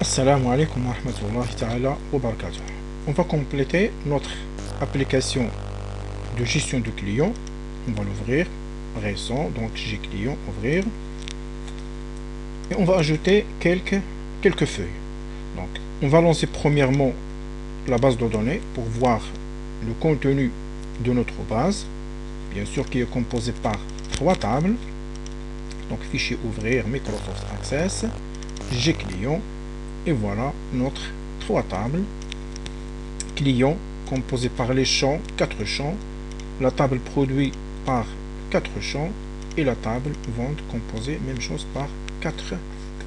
Assalamu alaikum wa rahmatullahi ta'ala wa barakatuh. On va compléter notre application de gestion de clients. On va l'ouvrir, récent, donc j'ai client, ouvrir. Et on va ajouter quelques feuilles. Donc, on va lancer premièrement la base de données pour voir le contenu de notre base, bien sûr qui est composé par 3 tables. Donc fichier ouvrir, Microsoft Access, j'ai client, et voilà notre 3 tables. Client composé par les champs, 4 champs, la table produit par 4 champs et la table vente composée, même chose, par 4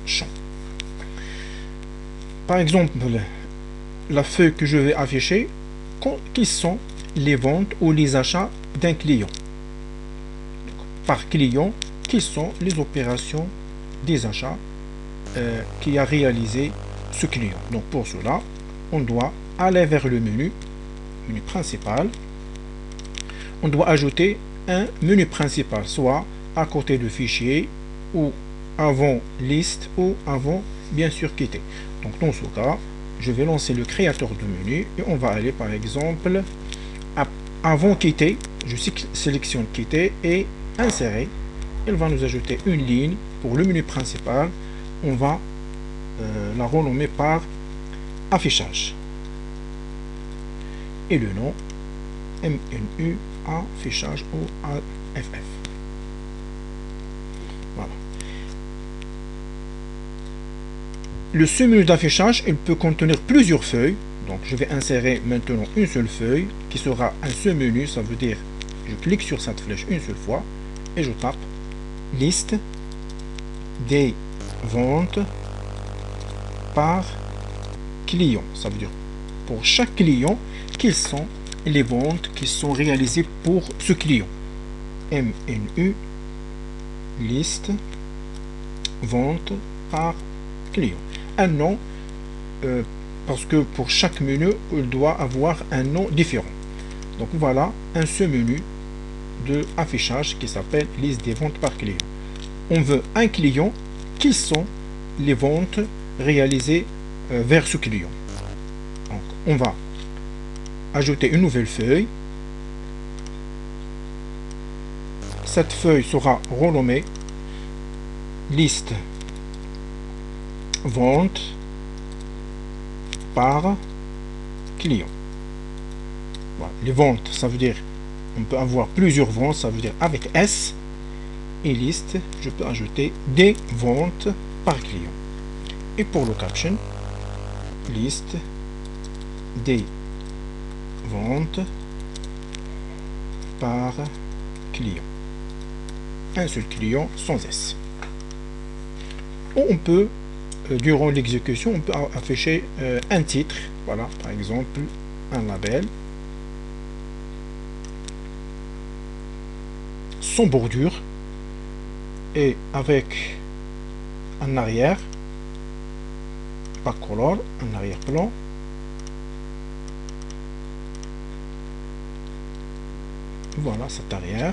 champs. Par exemple, la feuille que je vais afficher, qui sont les ventes ou les achats d'un client. Par client, qui sont les opérations des achats qui a réalisé ce client. Donc pour cela, on doit aller vers le menu principal. On doit ajouter un menu principal, soit à côté de fichier ou avant liste ou avant bien sûr quitter. Donc dans ce cas, je vais lancer le créateur de menu et on va aller par exemple avant quitter. Je sélectionne quitter et insérer. Il va nous ajouter une ligne pour le menu principal. On va la renommer par affichage et le nom MNU affichage ou AFF. Voilà. Ce menu d'affichage, il peut contenir plusieurs feuilles. Donc je vais insérer maintenant une seule feuille qui sera un seul menu. Ça veut dire je clique sur cette flèche une seule fois et je tape liste des ventes par client. Ça veut dire pour chaque client, quelles sont les ventes qui sont réalisées pour ce client. MNU liste vente par client. Un nom, parce que pour chaque menu, il doit avoir un nom différent. Donc voilà un seul menu de affichage qui s'appelle liste des ventes par client. On veut un client, qui sont les ventes réalisées vers ce client. Donc on va ajouter une nouvelle feuille. Cette feuille sera renommée liste vente par client. Voilà. Les ventes, ça veut dire on peut avoir plusieurs ventes, ça veut dire avec S, et liste, je peux ajouter des ventes par client. Et pour le caption, liste des ventes par client. Un seul client sans S. Ou on peut, durant l'exécution, on peut afficher un titre. Voilà, par exemple, un label. Sans bordure. Et avec un arrière, pas color, un arrière-plan. Voilà cet arrière.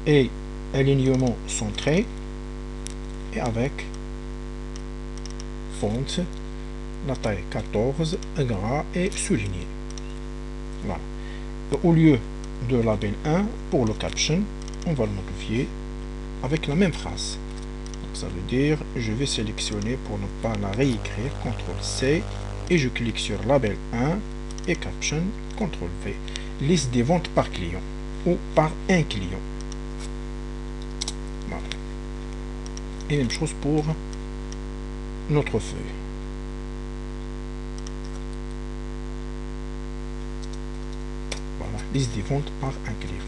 Et alignement centré. Et avec font, la taille 14, gras et souligné. Voilà. Et au lieu de label 1, pour le caption, on va le modifier avec la même phrase. Donc ça veut dire je vais sélectionner pour ne pas la réécrire, CTRL C, et je clique sur label 1 et caption, CTRL V. Liste des ventes par client ou par un client. Voilà. Et même chose pour notre feuille. Voilà, liste des ventes par un client.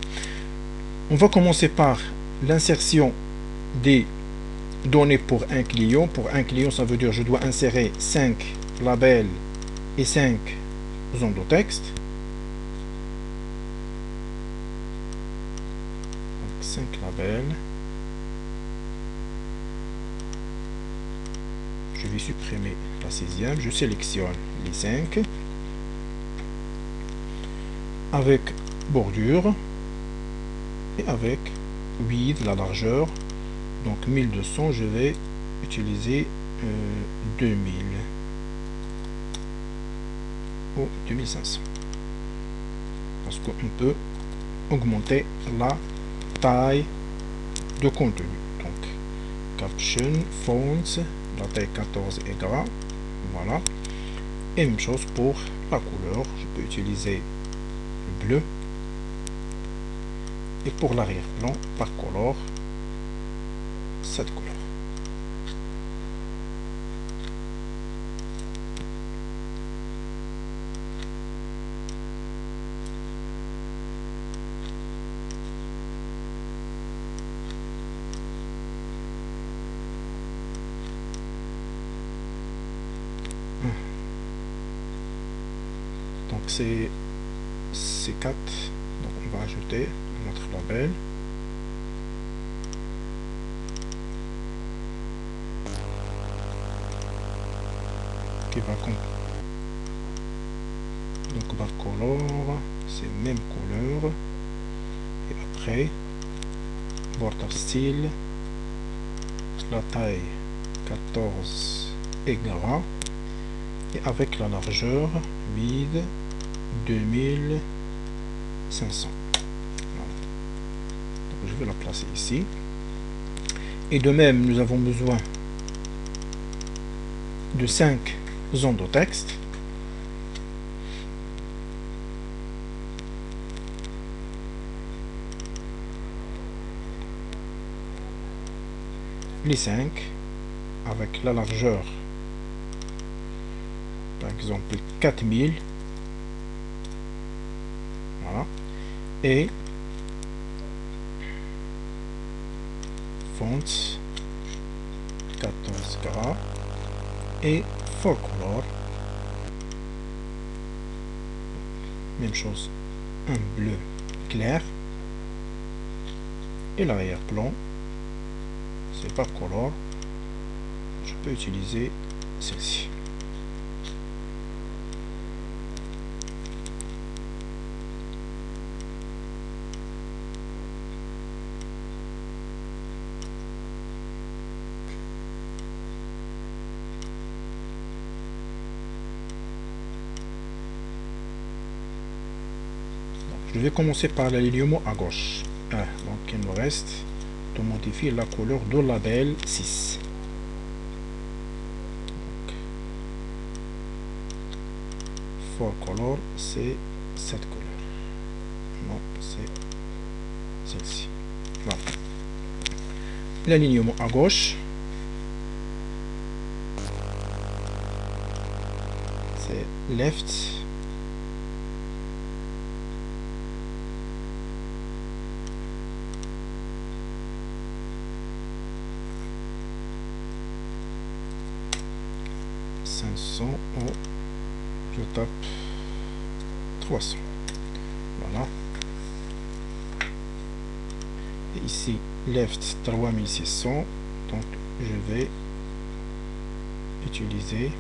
On va commencer par l'insertion des données pour un client. Pour un client, ça veut dire je dois insérer 5 labels et 5 zones de texte. Donc 5 labels. Je vais supprimer la 6e. Je sélectionne les 5 avec bordure et avec width, la largeur. Donc 1200, je vais utiliser 2000. ou 2500. Parce qu'on peut augmenter la taille de contenu. Donc, caption, fonts, la taille 14 est gras. Voilà. Et même chose pour la couleur. Je peux utiliser le bleu. Et pour l'arrière-plan, par couleur, cette couleur. Donc c'est C4. Donc on va ajouter notre label. Qui va donc par couleur, c'est même couleur. Et après border style, la taille 14 est gras. Et avec la largeur vide 2500. Voilà. Donc je vais la placer ici. Et de même, nous avons besoin de 5 zones de texte. Les 5 avec la largeur, par exemple 4000. Voilà. Et fonts 14 gras et full color. Même chose, un bleu clair. Et l'arrière-plan, c'est par color. Je peux utiliser celle-ci. Je vais commencer par l'alignement à gauche. Donc il me reste de modifier la couleur de label 6. For color, c'est cette couleur. Non, c'est celle-ci. Voilà. L'alignement à gauche, c'est left. Ou je tape 300. Voilà. Et ici left 3600. Donc je vais utiliser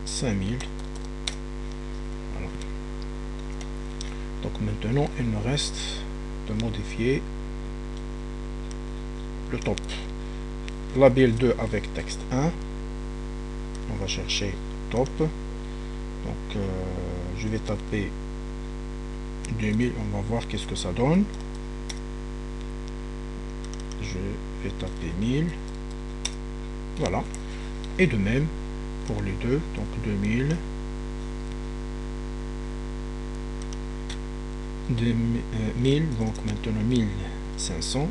$5000. Voilà. Donc maintenant il me reste de modifier le top. Label 2 avec texte 1. On va chercher top. Donc je vais taper 2000. On va voir qu'est-ce que ça donne. Je vais taper 1000. Voilà. Et de même pour les deux. Donc 2000. 1000. Donc maintenant 1500.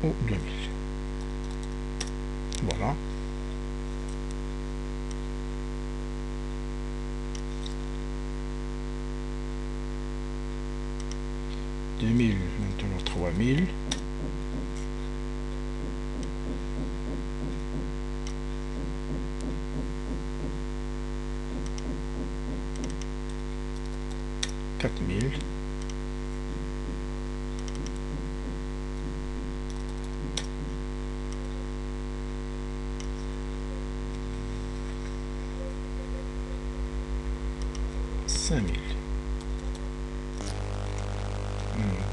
Ou 2000. Voilà. Maintenant 3000. $4000. 5000.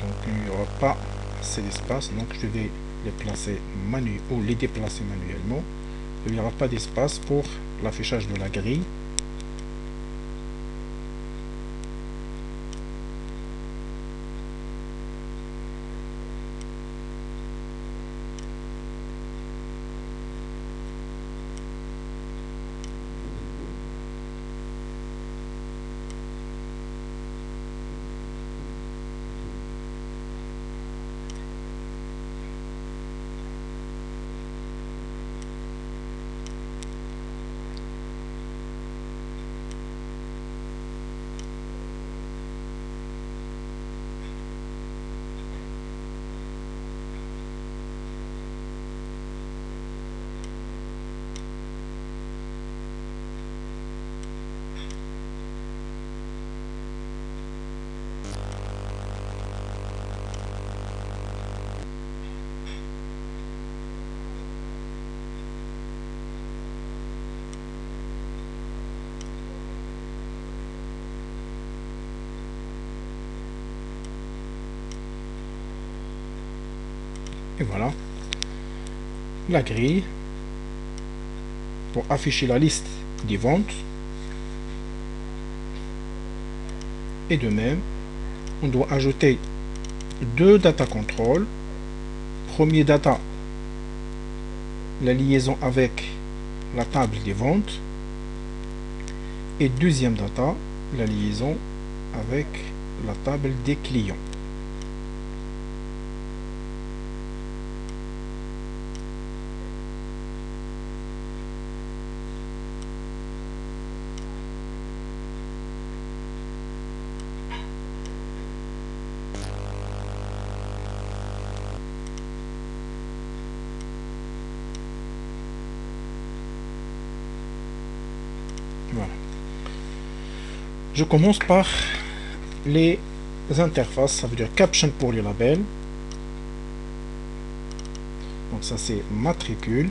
Donc il n'y aura pas assez d'espace, donc je vais les placer ou les déplacer manuellement. Il n'y aura pas d'espace pour l'affichage de la grille. Et voilà la grille pour afficher la liste des ventes. Et de même, on doit ajouter deux data control. Premier data, la liaison avec la table des ventes. Et deuxième data, la liaison avec la table des clients. Voilà. Je commence par les interfaces, ça veut dire caption pour les labels. Donc ça c'est matricule.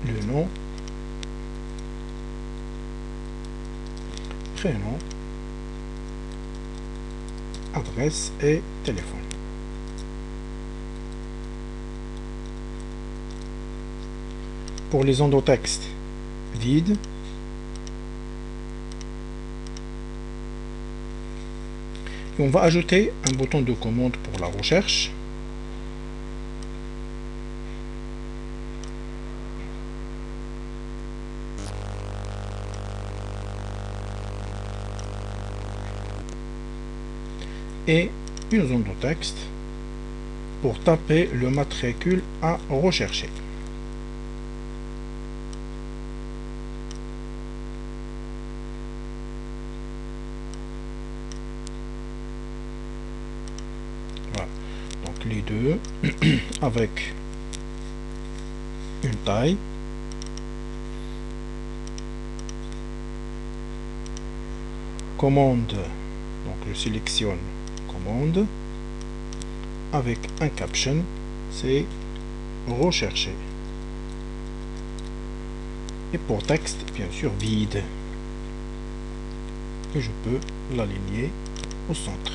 Le nom, prénom, adresse et téléphone. Pour les endotextes, vide. Et on va ajouter un bouton de commande pour la recherche. Et une zone de texte pour taper le matricule à rechercher. Voilà. Donc les deux avec une taille. Commande, donc je sélectionne commande avec un caption, c'est rechercher. Et pour texte, bien sûr, vide. Et je peux l'aligner au centre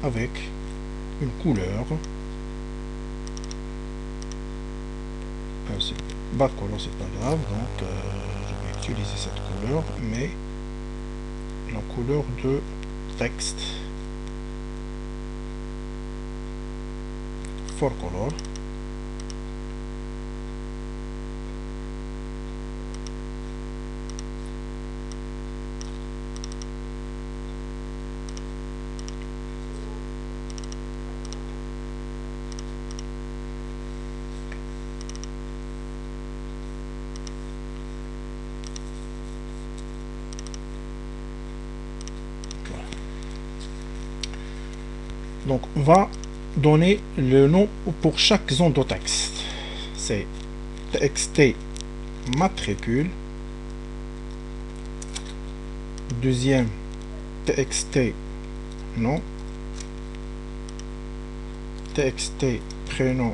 avec une couleur. Backcolor, c'est pas grave, donc je vais utiliser cette couleur, mais la couleur de texte forecolor. Donc on va donner le nom pour chaque zone de texte. C'est txt matricule. Deuxième txt nom. Txt prénom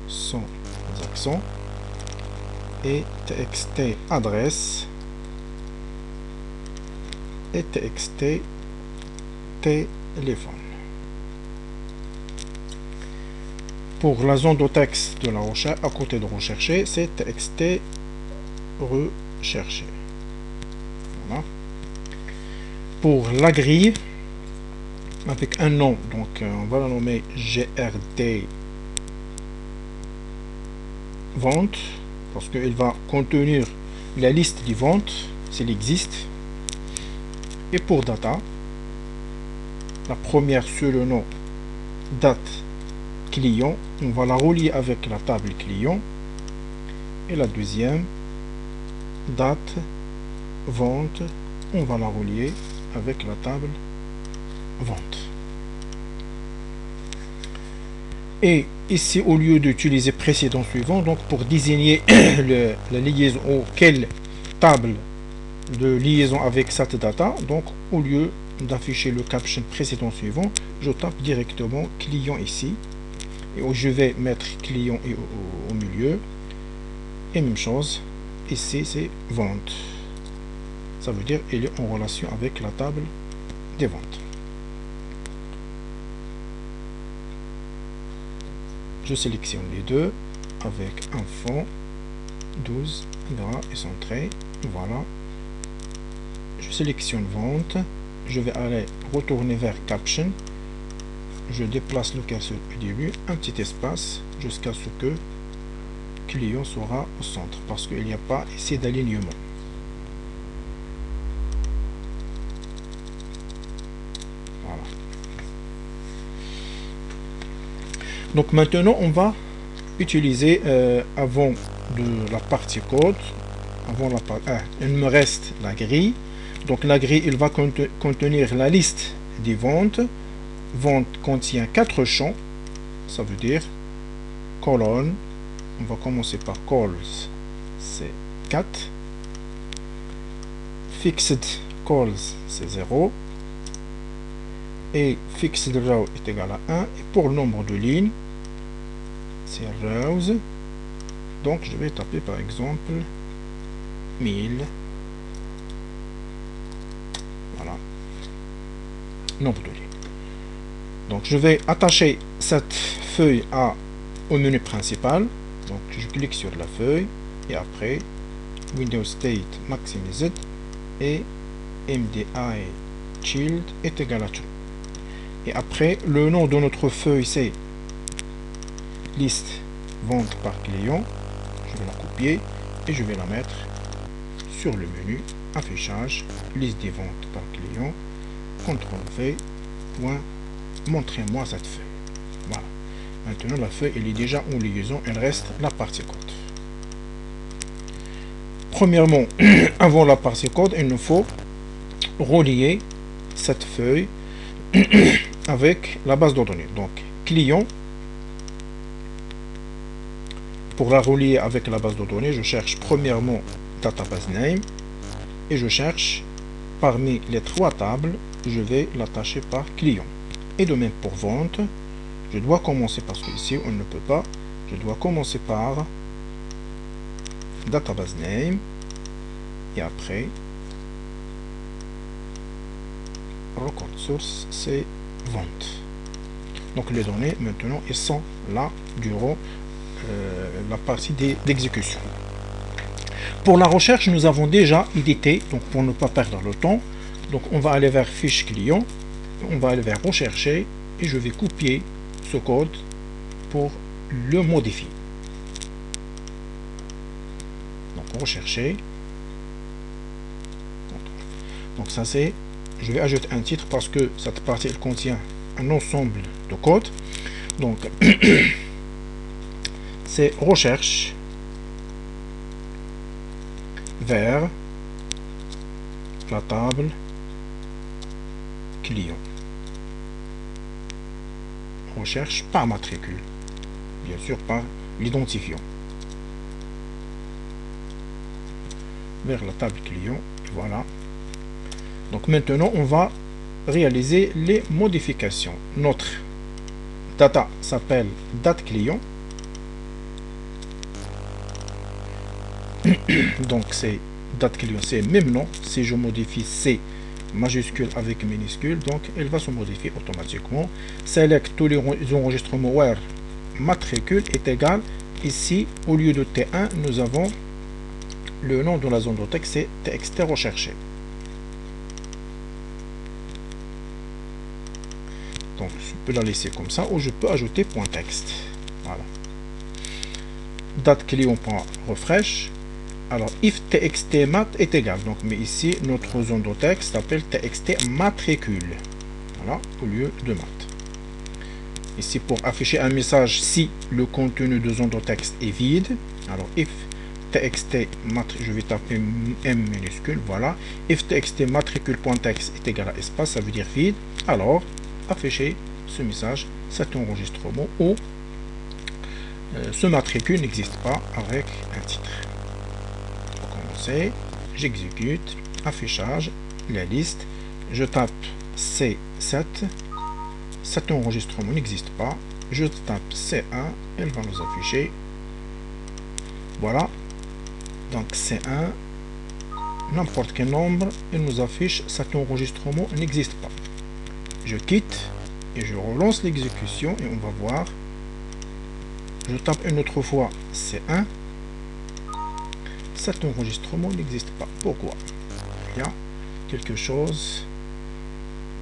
sans accent. Et txt adresse et txt téléphone. Pour la zone de texte de la recherche, à côté de rechercher, c'est txt rechercher. Voilà. Pour la grille, avec un nom, donc on va la nommer GRD vente, parce qu'il va contenir la liste des ventes, s'il existe. Et pour data, la première sur le nom date client, on va la relier avec la table client, et la deuxième date vente, on va la relier avec la table vente. Et ici, au lieu d'utiliser précédent suivant, donc pour désigner la liaison ou quelle table de liaison avec cette data, donc au lieu d'afficher le caption précédent suivant, je tape directement client ici, et je vais mettre client au milieu, et même chose ici, c'est vente. Ça veut dire il est en relation avec la table des ventes. Je sélectionne les deux avec un fond 12 gras et centré. Voilà. Je sélectionne vente. Je vais aller retourner vers caption. Je déplace le curseur au début, un petit espace jusqu'à ce que client sera au centre, parce qu'il n'y a pas ici d'alignement. Voilà. Donc maintenant on va utiliser avant de la partie code, avant la partie il me reste la grille. Donc la grille, il va contenir la liste des ventes. Vente contient 4 champs, ça veut dire colonne, on va commencer par calls, c'est 4, fixed calls c'est 0, et fixed row est égal à 1, et pour le nombre de lignes, c'est rows, donc je vais taper par exemple 1000, voilà, nombre de lignes. Donc je vais attacher cette feuille au menu principal. Donc je clique sur la feuille et après Windows State Maximized et MDI Shield est égal à true. Et après le nom de notre feuille c'est liste vente par client. Je vais la copier et je vais la mettre sur le menu affichage liste des ventes par client. CTRL V. Montrez-moi cette feuille. Voilà. Maintenant la feuille elle est déjà en liaison, il reste la partie code. Premièrement, avant la partie code, il nous faut relier cette feuille avec la base de données. Donc client, pour la relier avec la base de données, je cherche premièrement database name et je cherche parmi les 3 tables, je vais l'attacher par client. Et de même pour vente, je dois commencer, parce que ici on ne peut pas, je dois commencer par database name et après record source c'est vente. Donc les données maintenant elles sont là durant la partie d'exécution. Pour la recherche, nous avons déjà édité, donc pour ne pas perdre le temps, donc on va aller vers fiche client. On va aller vers rechercher et je vais copier ce code pour le modifier. Donc rechercher. Donc ça c'est, je vais ajouter un titre parce que cette partie elle contient un ensemble de codes. Donc c'est recherche vers la table client. Recherche par matricule, bien sûr par l'identifiant. Vers la table client, voilà. Donc maintenant on va réaliser les modifications. Notre data s'appelle date client. Donc c'est date client, c'est même nom. Si je modifie C, majuscule avec minuscule, donc elle va se modifier automatiquement. Select tous les enregistrements where matricule est égal, ici au lieu de T1 nous avons le nom de la zone de texte, c'est TXT recherché. Donc je peux la laisser comme ça, ou je peux ajouter point texte. Voilà. Date client.refresh. Alors if txt mat est égal, donc mais ici notre zone de texte s'appelle txt matricule. Voilà, au lieu de mat. Ici pour afficher un message si le contenu de zone de texte est vide. Alors if txt matricule, je vais taper M minuscule, voilà. If txt matricule.text est égal à espace, ça veut dire vide. Alors afficher ce message, cet enregistrement ou ce matricule n'existe pas avec un titre. Pour commencer, j'exécute, affichage, la liste, je tape C7, cet enregistrement n'existe pas, je tape C1, elle va nous afficher, voilà, donc C1, n'importe quel nombre, elle nous affiche, cet enregistrement n'existe pas. Je quitte et je relance l'exécution et on va voir. Je tape une autre fois C1. Cet enregistrement n'existe pas. Pourquoi? Il y a quelque chose.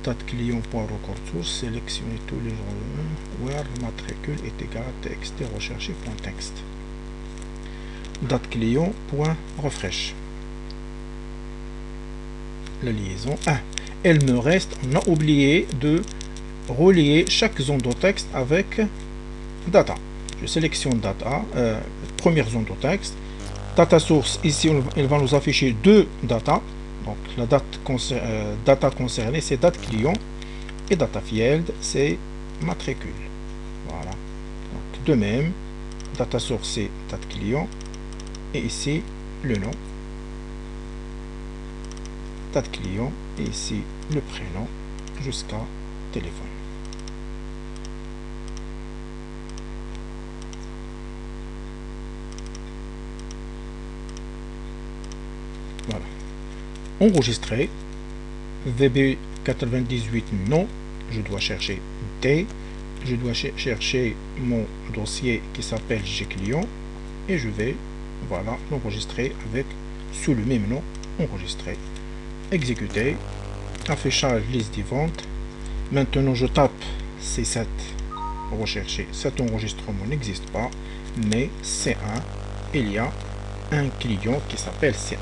Date client.record source. Sélectionnez tous les gens. Where matricule est égal à txt recherché.text. Date client.refresh. La liaison 1. Elle me reste, on a oublié de relier chaque zone de texte avec data. Je sélectionne data, première zone de texte. Data source, ici, elle va nous afficher deux data. Donc, la data concernée, c'est date client. Et data field, c'est matricule. Voilà. Donc, de même, data source, c'est date client. Et ici, le nom. Date client. Et ici, le prénom jusqu'à téléphone. Voilà. Enregistrer. VB98 non. Je dois chercher D. Je dois chercher mon dossier qui s'appelle Gclient. Et je vais, voilà, l'enregistrer avec, sous le même nom, enregistrer. Exécuter. Affichage liste des ventes. Maintenant, je tape C7. Rechercher. Cet enregistrement n'existe pas. Mais C1, il y a un client qui s'appelle C1.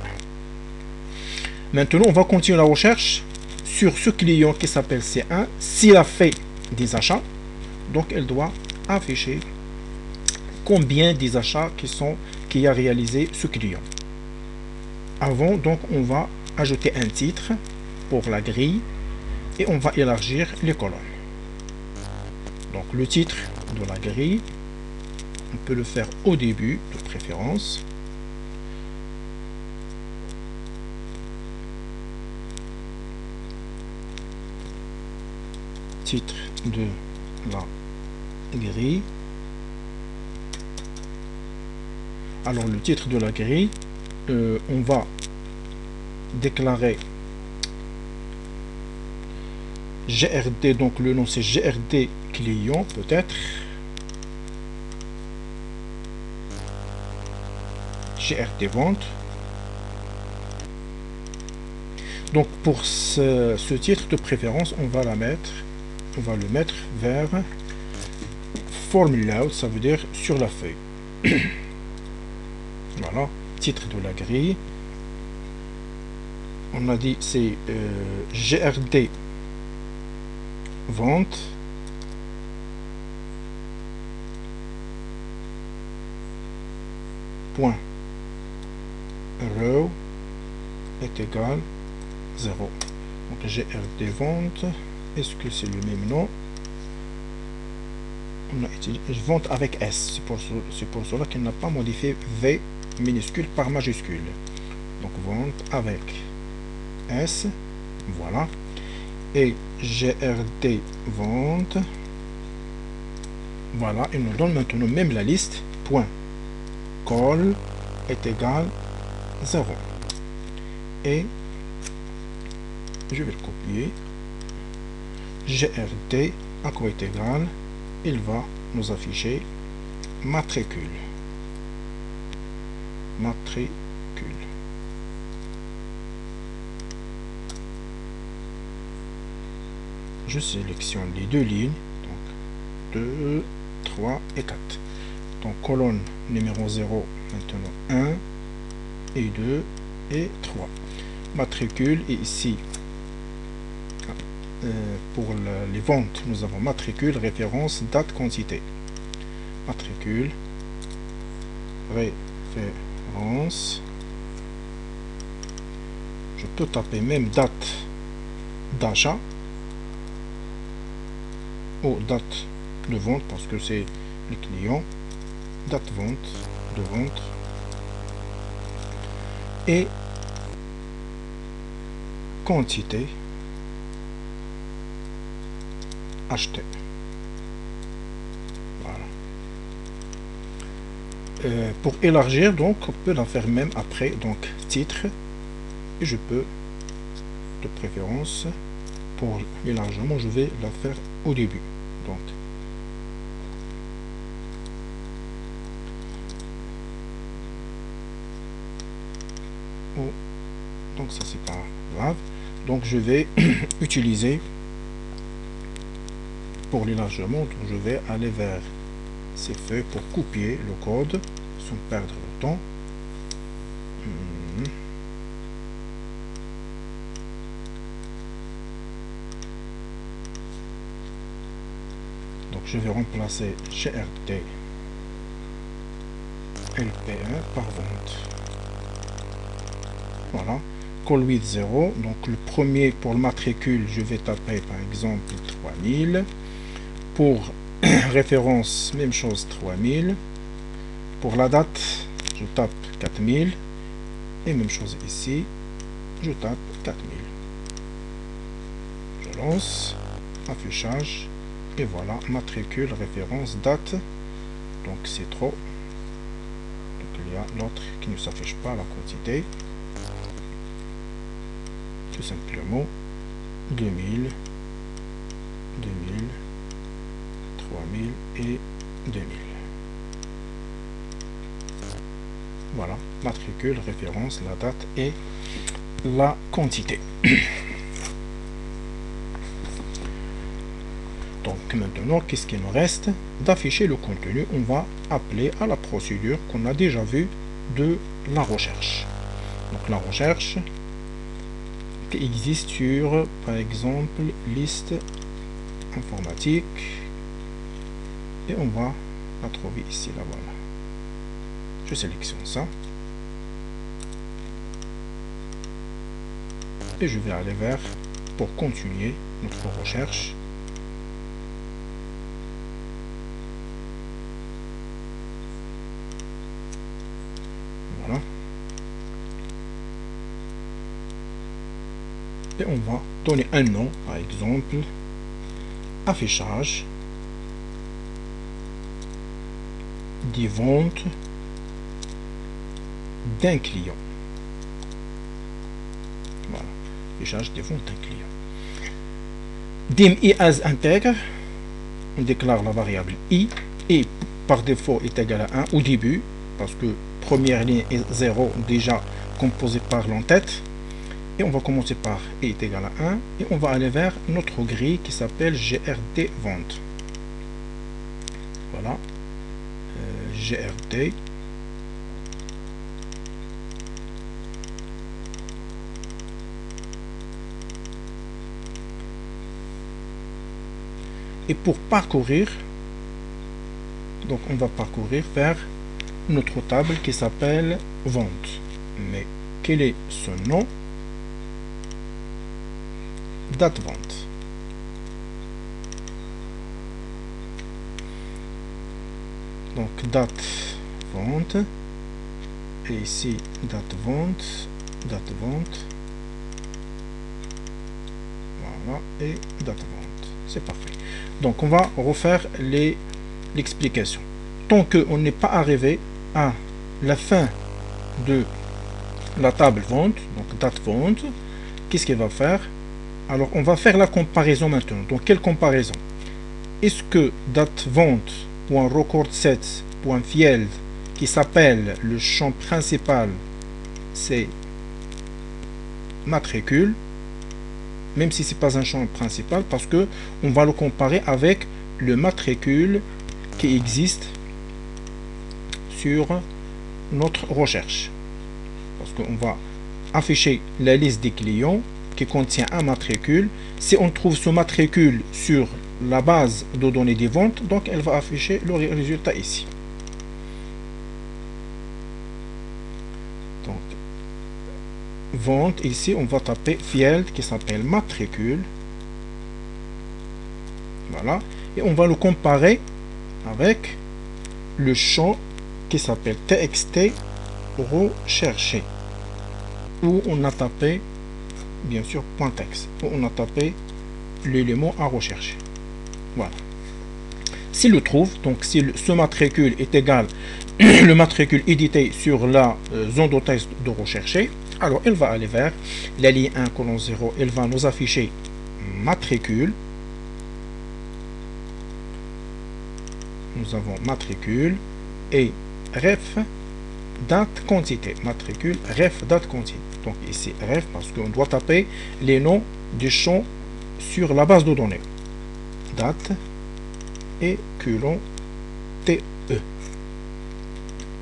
Maintenant, on va continuer la recherche sur ce client qui s'appelle C1. S'il a fait des achats, donc elle doit afficher combien des achats qui a réalisé ce client. Avant, donc, on va ajouter un titre pour la grille et on va élargir les colonnes. Donc, le titre de la grille, on peut le faire au début de préférence. Titre de la grille. Alors le titre de la grille, on va déclarer GRD, donc le nom c'est GRD client peut-être. GRD vente. Donc pour ce titre de préférence, on va le mettre vers Formula, ça veut dire sur la feuille. Voilà, titre de la grille. On a dit c'est GRD vente. Point row est égal 0. Donc GRD vente. Est-ce que c'est le même nom? On a utilisé vente avec S. C'est pour cela qu'il n'a pas modifié V minuscule par majuscule. Donc vente avec S. Voilà. Et GRD vente. Voilà. Il nous donne maintenant même la liste. Point call est égal 0. Et Je vais le copier. GRD, à quoi est égal, il va nous afficher matricule. Matricule. Je sélectionne les deux lignes, donc 2, 3 et 4. Donc colonne numéro 0, maintenant 1 et 2 et 3. Matricule, et ici, pour les ventes, nous avons matricule, référence, date, quantité. Matricule, référence. Je peux taper même date d'achat ou date de vente parce que c'est le client. Date vente, de vente. Et quantité acheté. Voilà. Pour élargir, donc, on peut la faire même après, donc titre, et je peux, de préférence, pour l'élargissement, je vais la faire au début. Donc ça c'est pas grave. Donc je vais utiliser pour l'élargissement, donc je vais aller vers ces feuilles pour copier le code sans perdre le temps. Donc je vais remplacer GRD LP1 par vente. Voilà. Call with 0, donc le premier pour le matricule, je vais taper par exemple 3000. Pour référence, même chose, 3000. Pour la date, je tape 4000. Et même chose ici, je tape 4000. Je lance, affichage, et voilà, matricule, référence, date. Donc c'est trop. Donc il y a l'autre qui ne s'affiche pas, la quantité. Tout simplement 2000, 2000, 3000 et 2000. Voilà, matricule, référence, la date et la quantité. Donc maintenant, qu'est-ce qu'il nous reste? D'afficher le contenu. On va appeler à la procédure qu'on a déjà vue de la recherche. Donc la recherche qui existe sur, par exemple, liste informatique, et on va la trouver ici, là, voilà. Je sélectionne ça et je vais aller vers pour continuer notre recherche. Voilà. Et on va donner un nom, par exemple, affichage des ventes d'un client. Voilà, affichage des ventes d'un client. Dim i as intègre, on déclare la variable i, et par défaut est égal à 1 au début, parce que première ligne est 0 déjà composée par l'entête. Et on va commencer par i est égal à 1 et on va aller vers notre grille qui s'appelle GRD vente. Voilà, GRD. Et pour parcourir, donc on va parcourir vers notre table qui s'appelle vente. Mais quel est ce nom? Date vente. Donc date vente, et ici date vente, voilà, et date vente. C'est parfait. Donc on va refaire l'explication. Tant qu'on n'est pas arrivé à la fin de la table vente, donc date vente, qu'est-ce qu'il va faire? Alors, on va faire la comparaison maintenant. Donc, quelle comparaison? Est-ce que date vente ou un record set ou un field qui s'appelle le champ principal, c'est matricule, même si c'est pas un champ principal, parce que on va le comparer avec le matricule qui existe sur notre recherche. Parce qu'on va afficher la liste des clients qui contient un matricule. Si on trouve ce matricule sur la base de données des ventes, donc elle va afficher le résultat ici. Donc, vente, ici, on va taper field qui s'appelle matricule. Voilà. Et on va le comparer avec le champ qui s'appelle txt recherché, où on a tapé, bien sûr, .text, où on a tapé l'élément à rechercher. Voilà. S'il le trouve, donc si ce matricule est égal le matricule édité sur la zone de texte de rechercher, alors elle va aller vers la ligne 1 colonne 0, elle va nous afficher matricule. Nous avons matricule et ref date quantité, matricule ref date quantité. Donc ici ref parce qu'on doit taper les noms des champs sur la base de données, date et colon TE.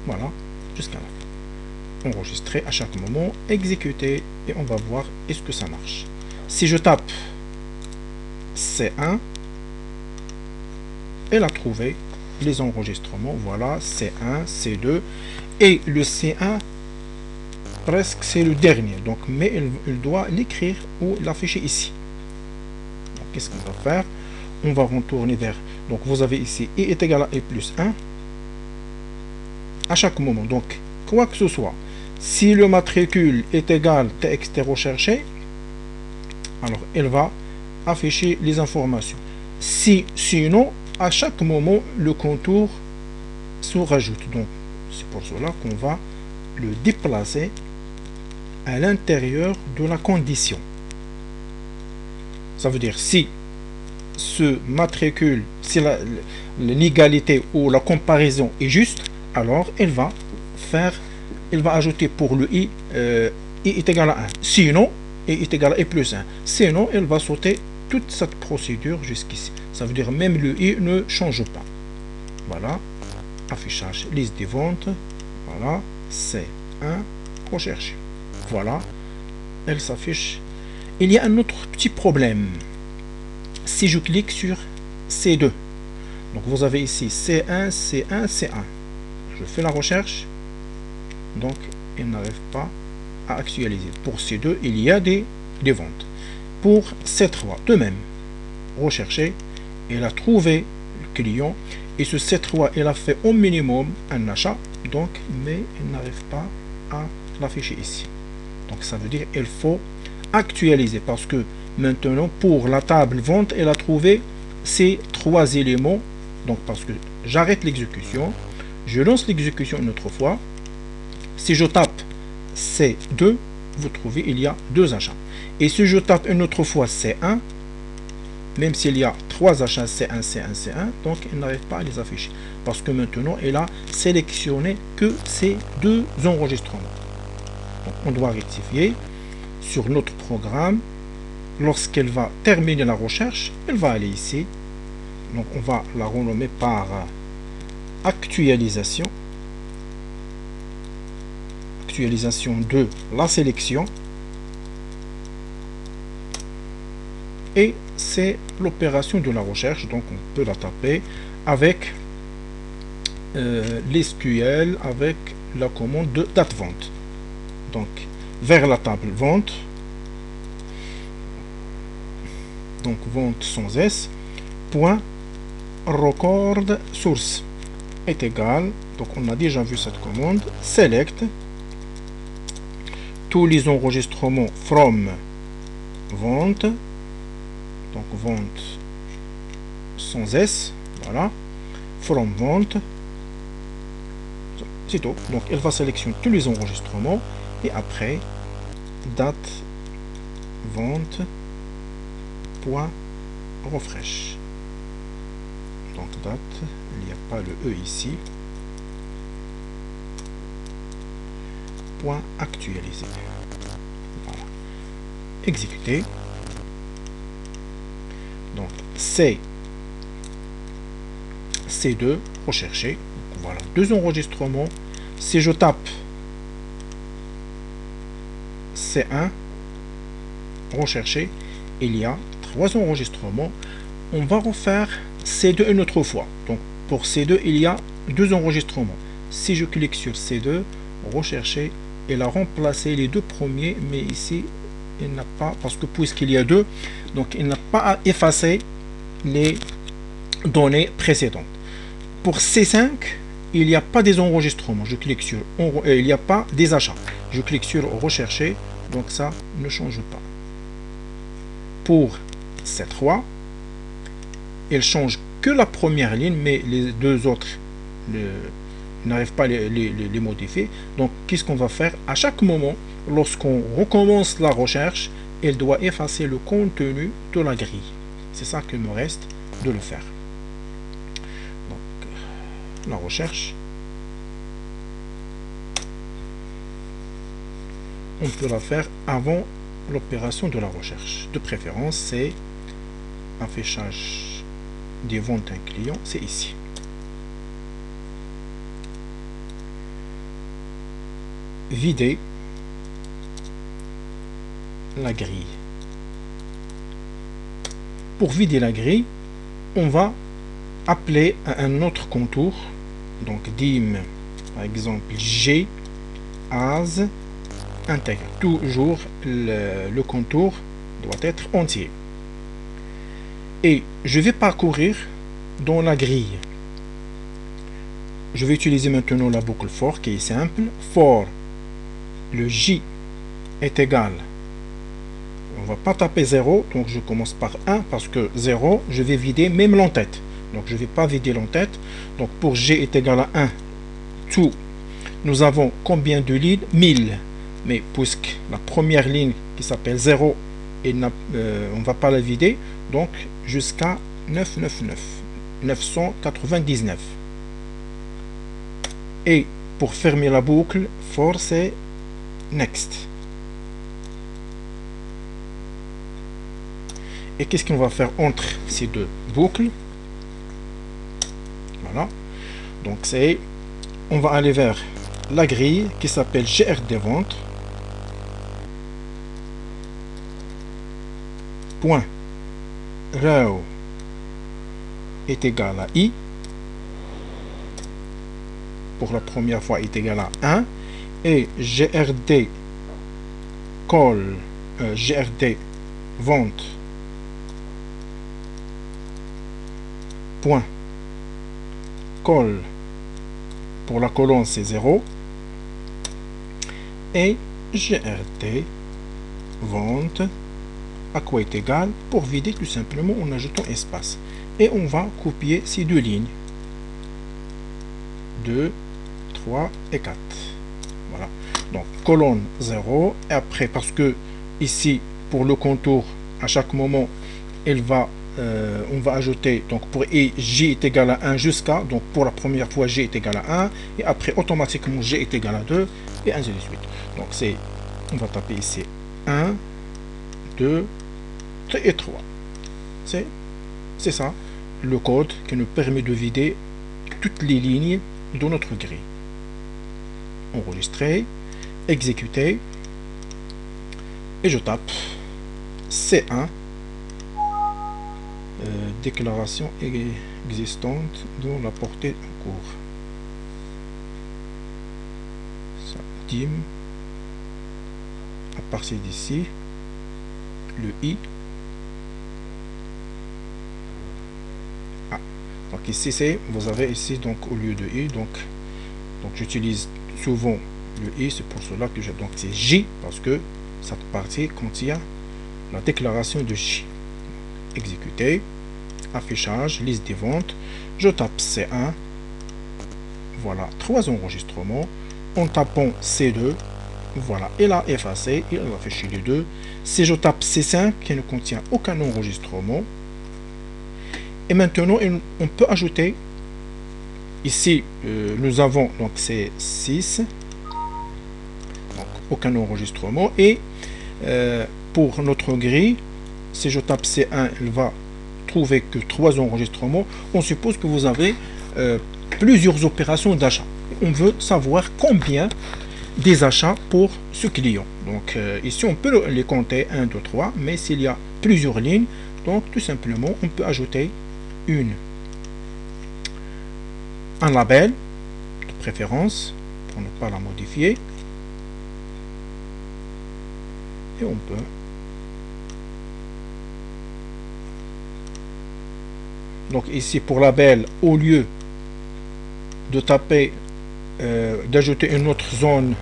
Voilà, jusqu'à là. Enregistrer à chaque moment, exécuter et on va voir est-ce que ça marche. Si je tape C1, elle a trouvé les enregistrements. Voilà, C1, C2 et le C1 presque c'est le dernier, donc mais elle doit l'écrire ou l'afficher ici. Donc qu'est-ce qu'on va faire? On va retourner vers, donc vous avez ici i est égal à i plus 1 à chaque moment. Donc quoi que ce soit, si le matricule est égal txt recherché, alors elle va afficher les informations. Sinon à chaque moment le contour se rajoute. Donc c'est pour cela qu'on va le déplacer à l'intérieur de la condition. Ça veut dire si ce matricule, si l'égalité ou la comparaison est juste, alors elle va ajouter pour le i est égal à 1. Sinon, i est égal à i plus 1. Sinon, elle va sauter toute cette procédure jusqu'ici. Ça veut dire même le i ne change pas. Voilà. Affichage, liste des ventes. Voilà. C1, recherche. Voilà. Elle s'affiche. Il y a un autre petit problème. Si je clique sur C2, donc vous avez ici C1, C1, C1. Je fais la recherche. Donc, il n'arrive pas à actualiser. Pour C2, il y a des ventes. Pour C3, de même. Rechercher. Elle a trouvé le client. Et ce C3, elle a fait au minimum un achat. Donc, mais elle n'arrive pas à l'afficher ici. Donc, ça veut dire qu'il faut actualiser. Parce que maintenant, pour la table vente, elle a trouvé ces 3 éléments. Donc, parce que j'arrête l'exécution. Je lance l'exécution une autre fois. Si je tape C2, vous trouvez il y a 2 achats. Et si je tape une autre fois C1, même s'il y a 3 achats C1, C1, C1, donc elle n'arrive pas à les afficher. Parce que maintenant, elle a sélectionné que ces 2 enregistrements. Donc, on doit rectifier sur notre programme. Lorsqu'elle va terminer la recherche, elle va aller ici. Donc, on va la renommer par actualisation. Actualisation de la sélection. Et c'est l'opération de la recherche. Donc, on peut la taper avec l'SQL, avec la commande de date vente. Donc, vers la table vente. Donc, vente sans S. Point record source est égal. Donc, on a déjà vu cette commande. Select tous les enregistrements from vente. Donc, vente sans S. Voilà. From vente. C'est tout. Donc, elle va sélectionner tous les enregistrements. Et après, date vente. point refresh. Donc date, il n'y a pas le E ici. Point actualisé. Voilà. Exécuter. Donc C2, rechercher. Donc, voilà, deux enregistrements. Si je tape C1, rechercher, il y a 3 enregistrements. On va refaire C2 une autre fois. Donc pour C2, il y a 2 enregistrements. Si je clique sur C2, rechercher, il a remplacé les 2 premiers, mais ici, il n'a pas, parce que puisqu'il y a 2, donc il n'a pas à effacer les données précédentes. Pour C5, il n'y a pas des enregistrements. Je clique sur il n'y a pas des achats. Je clique sur rechercher, donc ça ne change pas. Pour C3, il change que la première ligne, mais les 2 autres n'arrivent pas à les modifier. Donc qu'est-ce qu'on va faire? À chaque moment, lorsqu'on recommence la recherche, elle doit effacer le contenu de la grille. C'est ça qu'il me reste de le faire. Donc la recherche, on peut la faire avant l'opération de la recherche. De préférence, c'est affichage des ventes d'un client, c'est ici. Vider la grille. Pour vider la grille, on va appeler à un autre contour. Donc dim, par exemple, G as intègre. Toujours le contour doit être entier. Et je vais parcourir dans la grille. Je vais utiliser maintenant la boucle for qui est simple. For le J est égal. On va pas taper 0, donc je commence par 1 parce que 0, je vais vider même l'entête. Donc je ne vais pas vider l'entête. Donc pour G est égal à 1, tout. Nous avons combien de lignes? 1000. Mais puisque la première ligne qui s'appelle 0, on ne va pas la vider, donc jusqu'à 999. Et pour fermer la boucle, for c'est next. Et qu'est-ce qu'on va faire entre ces 2 boucles? Voilà. Donc c'est, on va aller vers la grille qui s'appelle GRD vente. Point row est égal à I. Pour la première fois est égal à 1. Et GRD call GRD vente point call pour la colonne c'est 0 et GRD vente à quoi est égal pour vider tout simplement en ajoutant espace. Et on va copier ces 2 lignes 2, 3 et 4. Voilà. Donc colonne 0 et après parce que ici pour le contour à chaque moment on va ajouter donc pour J est égal à 1 jusqu'à, donc pour la première fois J est égal à 1 et après automatiquement J est égal à 2 et ainsi de suite. Donc c'est, on va taper ici 1, 2 et 3. C'est ça le code qui nous permet de vider toutes les lignes de notre grille. Enregistrer, exécuter et je tape C1 déclaration existante dont la portée en cours. Ça, dim à partir d'ici le I. Donc ici c'est, vous avez ici donc au lieu de I, donc j'utilise souvent le I, c'est pour cela que j'ai, donc c'est J parce que cette partie contient la déclaration de J. Exécuter, affichage, liste des ventes, je tape C1, voilà 3 enregistrements. En tapant C2, Voilà, il a effacé, il va afficher les deux. Si je tape C5 qui ne contient aucun enregistrement, et maintenant on peut ajouter ici nous avons donc c'est 6, donc aucun enregistrement, et pour notre grille, si je tape C1, il va trouver que 3 enregistrements. On suppose que vous avez plusieurs opérations d'achat. On veut savoir combien des achats pour ce client. Donc ici on peut les compter 1, 2, 3, mais s'il y a plusieurs lignes, donc tout simplement on peut ajouter un label de préférence pour ne pas la modifier, et on peut donc ici pour label, au lieu de taper d'ajouter une autre zone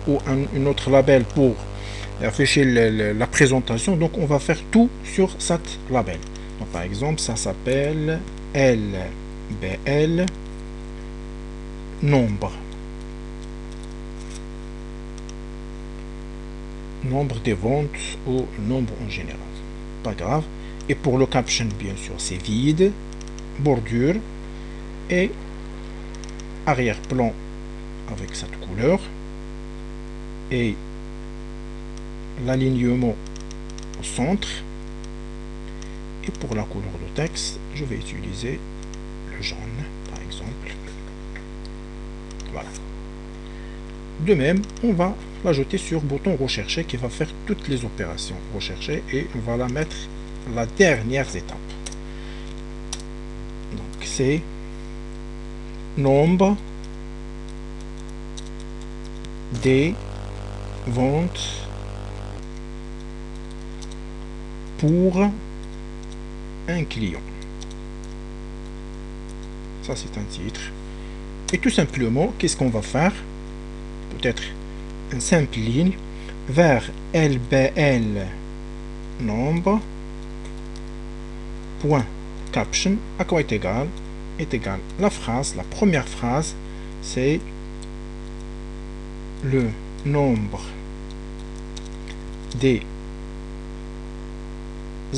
ou une autre label pour afficher la présentation, donc on va faire tout sur cette label. Donc par exemple ça s'appelle LBL nombre des ventes ou nombre en général, pas grave. Et pour le caption, bien sûr, c'est vide, bordure et arrière-plan avec cette couleur, et l'alignement au centre. Et pour la couleur de texte, je vais utiliser le jaune par exemple. Voilà. De même, on va l'ajouter sur bouton rechercher qui va faire toutes les opérations rechercher, et on va la mettre à la dernière étape. Donc c'est nombre des ventes pour un client. Ça c'est un titre. Et tout simplement, qu'est-ce qu'on va faire? Peut-être une simple ligne vers LBL nombre point caption, à quoi est égal la phrase, la première phrase, c'est le nombre des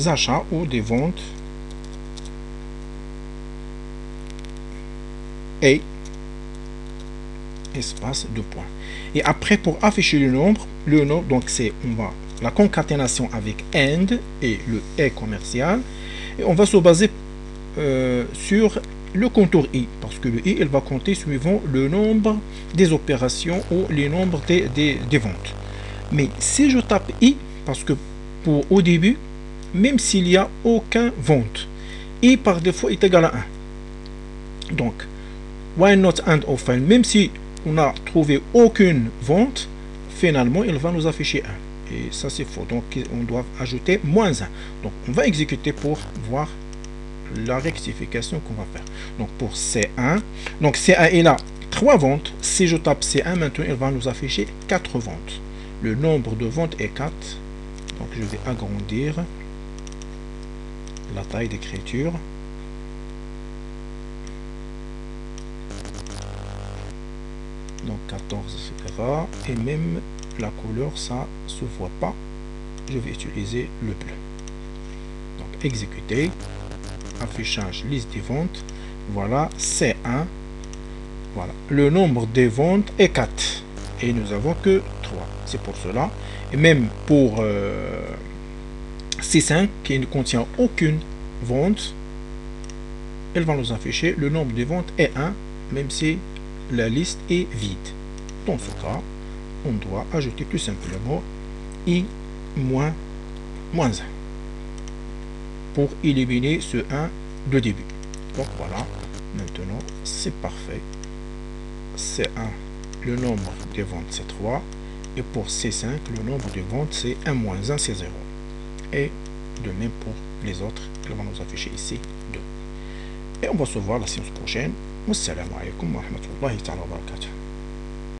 achats ou des ventes et espace de points. Et après, pour afficher le nombre, donc c'est la concaténation avec AND et le et commercial, et on va se baser sur le contour i, parce que le i il va compter suivant le nombre des opérations ou les nombres des ventes. Mais si je tape i, parce que au début, même s'il n'y a aucun vente, i par défaut est égal à 1. Donc why not and of file, même si on n'a trouvé aucune vente, finalement il va nous afficher 1, et ça c'est faux, donc on doit ajouter moins 1. Donc on va exécuter pour voir la rectification qu'on va faire. Donc pour C1, donc C1 il a 3 ventes. Si je tape C1 maintenant, il va nous afficher 4 ventes. Le nombre de ventes est 4. Donc je vais agrandir la taille d'écriture. Donc 14, etc. Et même la couleur, ça se voit pas. Je vais utiliser le bleu. Donc exécuter. Affichage liste des ventes. Voilà, C1. Voilà, le nombre des ventes est 4 et nous avons que 3. C'est pour cela. Et même pour C5 qui ne contient aucune vente, elle va nous afficher le nombre de ventes est 1, même si la liste est vide. Dans ce cas, on doit ajouter tout simplement i moins 1 pour éliminer ce 1 de début. Donc voilà, maintenant c'est parfait. C1, le nombre de ventes c'est 3, et pour C5, le nombre de ventes c'est 1 moins 1, c'est 0. Et de même pour les autres, elles vont nous afficher ici 2. Et on va se voir la séance prochaine. Wassalamu alaikum wa rahmatullahi wa barakatuh.